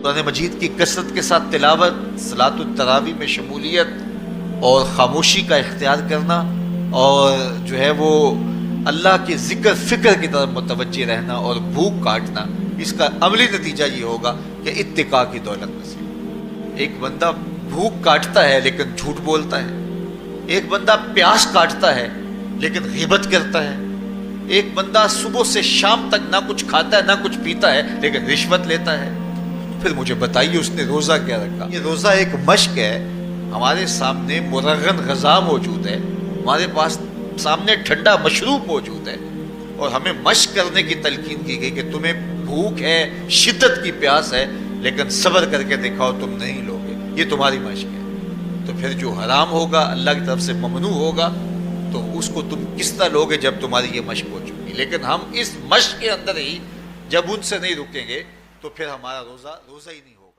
قرآن مجید کی کثرت کے ساتھ تلاوت، صلاۃ التراویح میں شمولیت اور خاموشی کا اختیار کرنا، اور جو ہے وہ اللہ کے ذکر فکر کی طرف متوجہ رہنا اور بھوک کاٹنا، اس کا عملی نتیجہ یہ ہوگا کہ اتقاء کی دولت نصیب۔ ایک بندہ بھوک کاٹتا ہے لیکن جھوٹ بولتا ہے، ایک بندہ پیاس کاٹتا ہے لیکن غیبت کرتا ہے، ایک بندہ صبح سے شام تک نہ کچھ کھاتا ہے نہ کچھ پیتا ہے لیکن رشوت لیتا ہے۔ پھر مجھے بتائیے اس نے روزہ کیا رکھا؟ یہ روزہ ایک مشق ہے، ہمارے سامنے مرغن غذا موجود ہے، ہمارے پاس سامنے ٹھنڈا مشروب موجود ہے، اور ہمیں مشق کرنے کی تلقین کی گئی کہ تمہیں بھوک ہے، شدت کی پیاس ہے، لیکن صبر کر کے دکھاؤ تم نہیں لوگے، یہ تمہاری مشق ہے۔ تو پھر جو حرام ہوگا، اللہ کی طرف سے ممنوع ہوگا، تو اس کو تم کس طرح لوگے جب تمہاری یہ مشق ہو چکی؟ لیکن ہم اس مشق کے اندر ہی جب ان سے نہیں رکیں گے تو پھر ہمارا روزہ ہی نہیں ہوگا۔